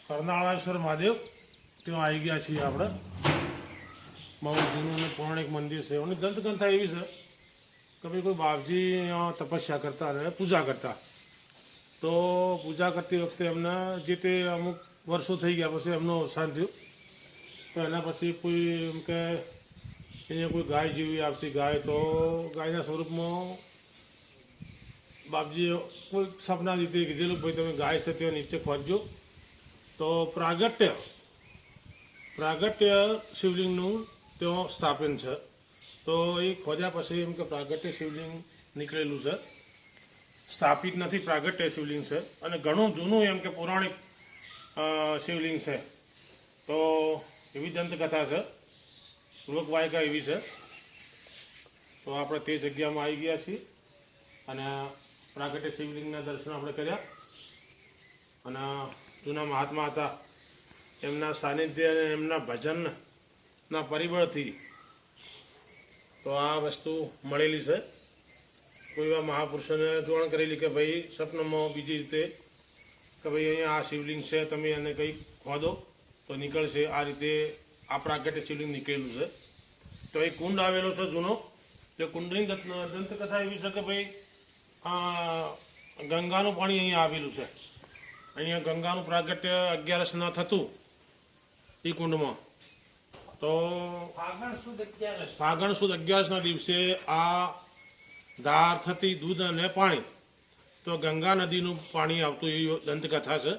કરનાળાશ્વર મહાદેવ ત્યાં આવી ગયા છીએ આપણે. બહુ જૂનું અને પૌરાણિક મંદિર છે. અને દંતકથા એવી છે કે ભાઈ કોઈ બાપજી અહીંયા તપસ્યા કરતા અને પૂજા કરતા. તો પૂજા કરતી વખતે એમને જે તે અમુક વર્ષો થઈ ગયા પછી એમનું અવસાન થયું. તો એના પછી કોઈ એમ કે અહીંયા કોઈ ગાય જેવી આવતી ગાય, તો ગાયના સ્વરૂપમાં બાપજીએ કોઈ સપના રીતે કીધેલું ભાઈ તમે ગાય છે ત્યાં નીચે ખોદજો. તો પ્રાગટ્ય શિવલિંગનું ત્યાં સ્થાપન છે. તો એ ખોદ્યા પછી એમ કે પ્રાગટ્ય શિવલિંગ નીકળેલું છે. સ્થાપિત નથી, પ્રાગટ્ય શિવલિંગ છે અને ઘણું જૂનું એમ કે પૌરાણિક શિવલિંગ છે. તો એવી દંતકથા છે, લોકવાયકા એવી છે. તો આપણે તે જગ્યામાં આવી ગયા છીએ અને પ્રાગટ્ય શિવલિંગના દર્શન આપણે કર્યા. અને જૂના મહાત્મા હતા, એમના સાનિધ્ય અને એમના ભજનના પરિબળથી તો આ વસ્તુ મળેલી છે. કોઈ એવા મહાપુરુષોને જોણ કરેલી કે ભાઈ સ્વપ્નમાં બીજી રીતે કે ભાઈ અહીંયા આ શિવલિંગ છે, તમે એને કંઈક ખોદો તો નીકળશે. આ રીતે આ પ્રાગટ્ય શિવલિંગ નીકળેલું છે. તો એ કુંડ આવેલો છે જૂનો. તે કુંડની દંતકથા એવી છે કે ભાઈ ગંગાનું પાણી અહીંયા આવેલું છે. અહીંયા ગંગાનું પ્રાગટ્ય 11 ન થતું એ કુંડમાં. તો ફાગણ સુદ 11ના દિવસે આ ધાર થતી દૂધ અને પાણી, તો ગંગા નદીનું પાણી આવતું એવી દંતકથા છે.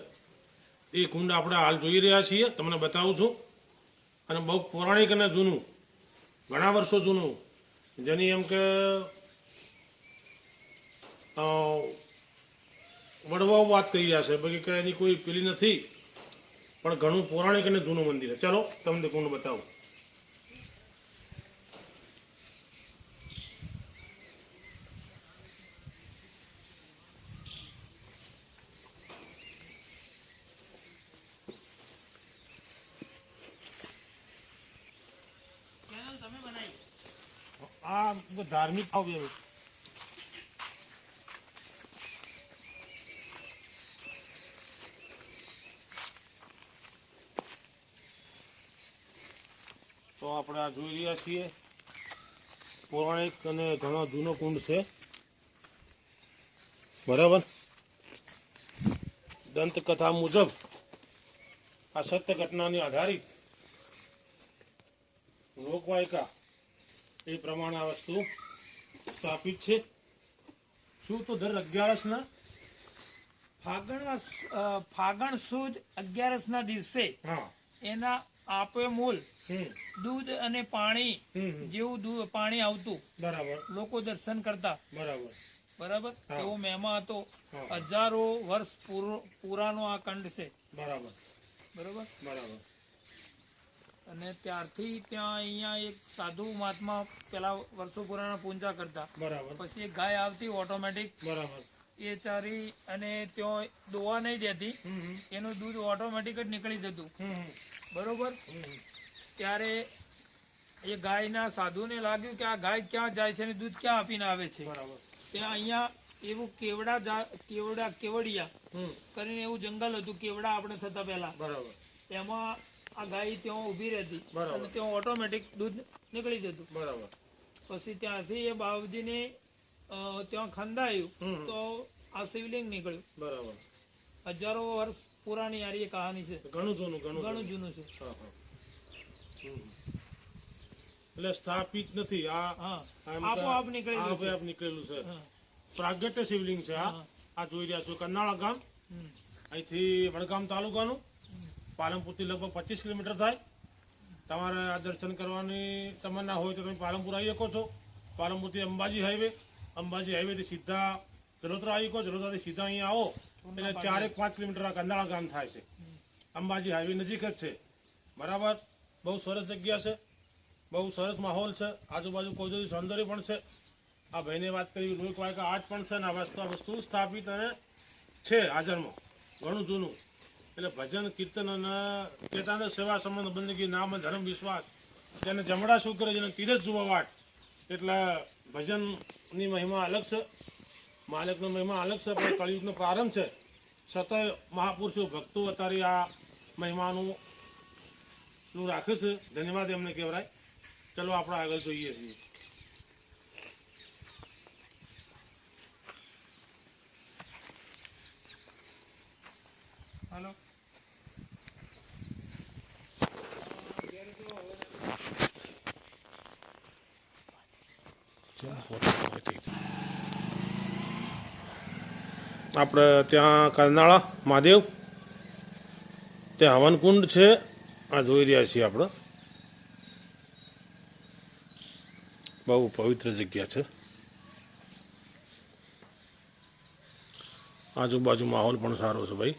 એ કુંડ આપણે હાલ જોઈ રહ્યા છીએ, તમને બતાવું છું. અને બહુ પૌરાણિક અને જૂનું, ઘણા વર્ષો જૂનું, જેની એમ કે વડવાઓ વાત થઈ રહ્યા છે બાકી કે એની કોઈ પેલી નથી, પણ ઘણું પૌરાણિક અને જૂનું મંદિર છે. ચાલો તમને કુંડ બતાવું. આ ધાર્મિક આવ્યું. તો આપણે આ જોઈ રહ્યા છીએ પૌરાણિક અને ઘણો જૂનો કુંડ છે, બરાબર. દંતકથા મુજબ આ સત્ય ઘટનાની આધારિત લોકવાયકા એ પ્રમાણે આ વસ્તુ સ્થાપિત છે. શું તો દર 11ના ફાગણ સુદ 11ના દિવસે એના આપે મૂલ દૂધ અને પાણી જેવું પાણી આવતું, બરાબર, લોકો દર્શન કરતા, બરાબર. એવો મહિમા હતો. હજારો વર્ષ પુરાનો આ કંડ છે, બરાબર. અને ત્યારથી ત્યાં અહીંયા એક સાધુ મહાત્મા પેલા વર્ષો પુરાના પૂજા કરતા, બરાબર. પછી એક ગાય આવતી ઓટોમેટિક, બરાબર. એ ચારી અને ત્યાં દોવા નહીં દેતી, એનું દૂધ ઓટોમેટિક જ નીકળી જતું, બરોબર. ત્યારે એ ગાયના સાધુને લાગ્યું કે આ ગાય ક્યાં જાય છે અને દૂધ ક્યાં આપીને આવે છે, બરાબર. ત્યાં અહીંયા એવું કેવડિયા કરીને એવું જંગલ હતું, કેવડા આપણે થતા પહેલા, બરાબર. એમાં આ ગાય ત્યાં ઊભી રહેતી અને ત્યાં ઓટોમેટિક દૂધ નીકળી જતું, બરાબર. પછી ત્યાંથી એ બાબજીને ત્યાં ખંડાયું તો આ શિવલિંગ નીકળ્યું, બરાબર. હજારો વર્ષ પુરાની યારી કહાની છે, ઘણું જૂનું છે. એટલે સ્થાપિત નથી, આપોઆપ નીકળેલું છે. પ્રાગટ્ય શિવલિંગ છે. આ જોઈ રહ્યા છો કરનાળા ગામ, અહીંથી વડગામ તાલુકાનું, પાલનપુરથી લગભગ 25 કિલોમીટર થાય. તમારે આ દર્શન કરવાની તમન્ના હોય તો તમે પાલનપુર આવી શકો છો. પાલનપુરથી અંબાજી હાઈવેથી સીધા જલોત્રા આવી શકો. જલોત્રાથી સીધા અહીંયા આવો એટલે 4-5 કિલોમીટર આ કંડાળા ગામ થાય છે. અંબાજી હાઈવે નજીક જ છે, બરાબર. બહુ સરસ જગ્યા છે, બહુ સરસ માહોલ છે. આજુબાજુ કુદરતી સૌંદર્ય પણ છે. આ ભાઈને વાત કરી લોકવાયકા આજ પણ છે ને આ વસ્તુ સ્થાપિત અને છે હાજરમાં, ઘણું જૂનું. એટલે ભજન કીર્તન અને ચેતાન સેવા સંબંધ બંદગી નામ ધર્મ વિશ્વાસ, જેને જમણા શું કરે જેને તીરથ જોવા વાટ. એટલે ભજનની મહિમા અલગ છે, માલિકનો મહિમા અલગ છે. પણ કળિયુગનો પ્રારંભ છે છતાંય મહાપુરુષો ભક્તો અત્યારે આ મહિમાનું રાખે છે. ધન્યવાદ એમને કહેવાય. ચલો આપણે આગળ જોઈએ છીએ. હાલો આપણે ત્યાં કરનાળા મહાદેવ ત્યાં હવનકુંડ છે. આ જોઈ રહ્યા છીએ આપણે. બહુ પવિત્ર જગ્યા છે. આજુબાજુ માહોલ પણ સારો છે ભાઈ.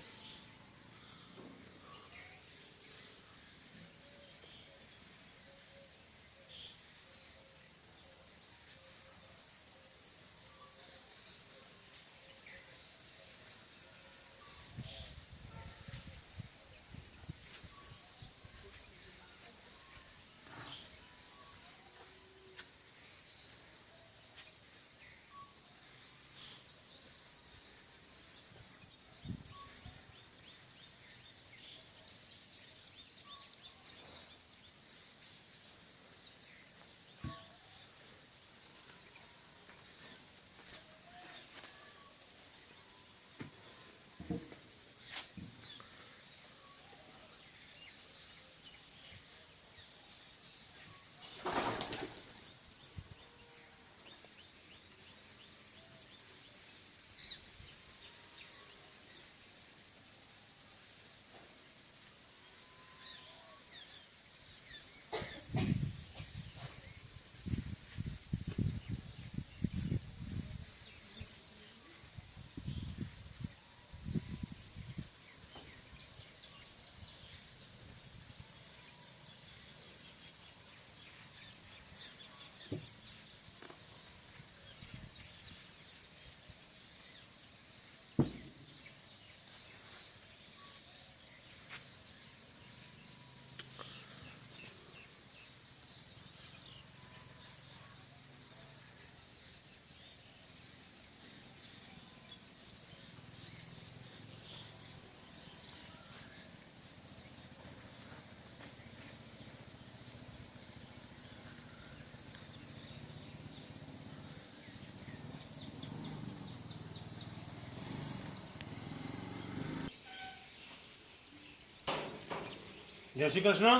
જય શ્રી કૃષ્ણ.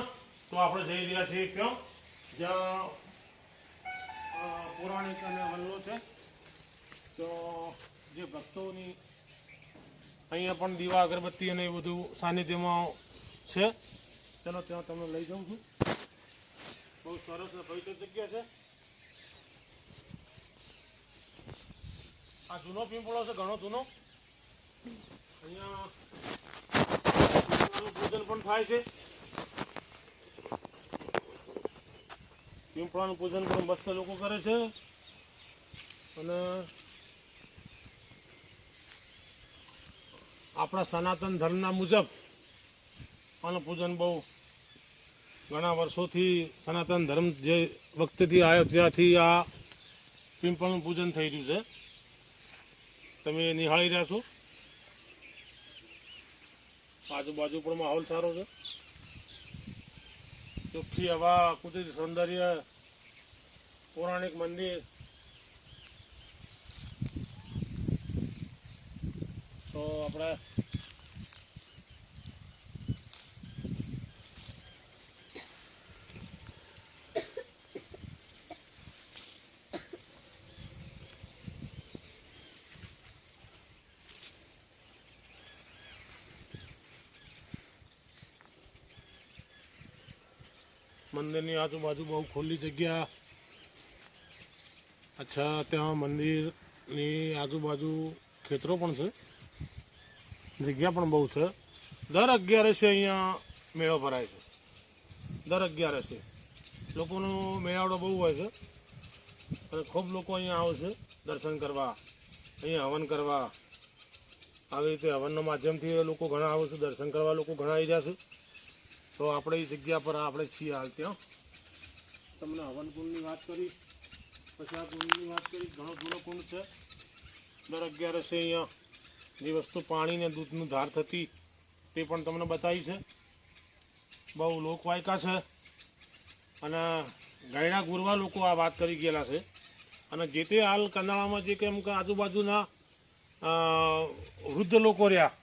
તો આપણે જઈ રહ્યા છીએ ક્યાં? જ્યાં પૌરાણિક અને વલ્લો છે. તો જે ભક્તોની અહીંયા પણ દીવા અગરબત્તી અને એ બધું સાનિધ્યમાં છે. ચલો ત્યાં તમને લઈ જાઉં છું. બહુ સરસ અને પવિત્ર જગ્યા છે. આ જૂનો પીંપળો છે, ઘણો જૂનો. અહીંયા પૂજન પણ થાય છે. પીંપળાનું પૂજન પણ મસ્ત લોકો કરે છે. અને આપણા સનાતન ધર્મના મુજબ આનું પૂજન બહુ ઘણા વર્ષોથી સનાતન ધર્મ જે વખતેથી આવ્યો ત્યાંથી આ પીંપળનું પૂજન થઈ રહ્યું છે. તમે નિહાળી રહ્યા છો. આજુબાજુ પણ માહોલ સારો છે. ચોખ્ખી હવા, કુદરતી સૌંદર્ય, પૌરાણિક મંદિર. તો આપણે મંદિરની આજુબાજુ બહુ ખુલ્લી જગ્યા. અચ્છા, ત્યાં મંદિરની આજુબાજુ ખેતરો પણ છે. જગ્યા પણ બહુ છે. દર 11 અહીંયા મેળો ભરાય છે. દર 11 લોકોનો મેળાવડો બહુ હોય છે. અને ખૂબ લોકો અહીંયા આવે છે દર્શન કરવા, અહીંયા હવન કરવા. આવી રીતે હવનના માધ્યમથી લોકો ઘણા આવે છે. દર્શન કરવા લોકો ઘણા આવી જશે. તો આપણે એ જગ્યા પર આપણે છીએ હાલ. ત્યાં તમને હવન કુંડની વાત કરી, પછી આ કુંડની વાત કરી. ઘણો જૂનો કુંડ છે. દર 11 અહીંયા જે વસ્તુ પાણી ને દૂધનું ધાર થતી તે પણ તમને બતાવી છે. બહુ લોકવાયકા છે અને ગાયડા ગુરવા લોકો આ વાત કરી ગયેલા છે. અને જે તે હાલ કંડાળામાં જે કેમ કે આજુબાજુના વૃદ્ધ લોકો રહ્યા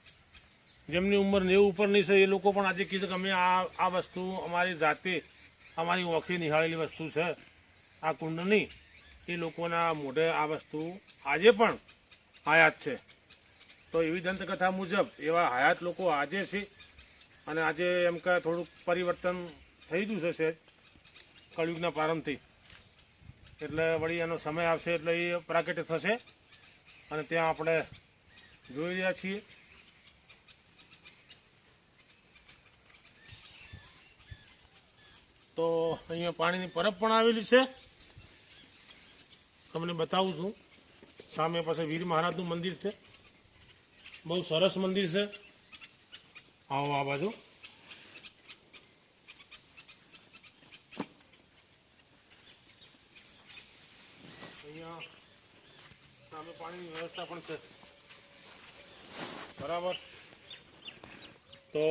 જેમની ઉંમર 90 ઉપરની છે એ લોકો પણ આજે કીધું કે અમે આ વસ્તુ અમારી જાતે અમારી ઓખે નિહાળેલી વસ્તુ છે આ કુંડની. એ લોકોના મોઢે આ વસ્તુ આજે પણ હયાત છે. તો એવી દંતકથા મુજબ એવા હયાત લોકો આજે છે અને આજે એમ કે થોડુંક પરિવર્તન થઈ ગયું છે સહેજ કળયુગના પ્રારંભથી. એટલે વળી એનો સમય આવશે એટલે એ પ્રાગટ્ય થશે અને ત્યાં આપણે જોઈ રહ્યા છીએ. તો અહીંયા પાણીની પરબ પણ આવેલી છે, તમને બતાવું છું. સામે પાસે વીર મહારાજનું મંદિર છે, બહુ સરસ મંદિર છે. આવો આ બાજુ. અહીંયા સામે પાણીની વ્યવસ્થા પણ છે, બરાબર. તો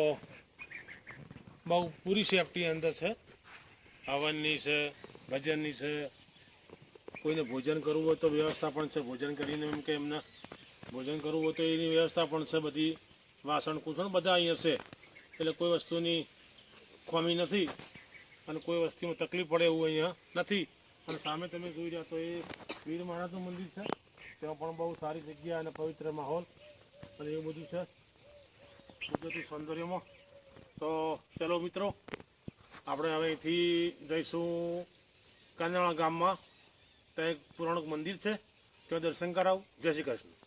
બહુ પૂરી સેફટી અંદર છે. હવનની છે, ભજનની છે, કોઈને ભોજન કરવું હોય તો વ્યવસ્થા પણ છે. ભોજન કરીને એમ કે એમને ભોજન કરવું હોય તો એની વ્યવસ્થા પણ છે. બધી વાસણ કુસણ બધા અહીંયા છે, એટલે કોઈ વસ્તુની ખામી નથી અને કોઈ વસ્તુમાં તકલીફ પડે એવું અહીંયા નથી. અને સામે તમે જોઈ રહ્યા તો એ વીર મહારાજનું મંદિર છે, ત્યાં પણ બહુ સારી જગ્યા અને પવિત્ર માહોલ અને એવું બધું છે કુદરતી સૌંદર્યમાં. તો ચલો મિત્રો, આપણે હવે અહીંથી જઈશું કાંજાણા ગામમાં. ત્યાં એક પુરાણું મંદિર છે, ત્યાં દર્શન કરાવું. જય શ્રી કૃષ્ણ.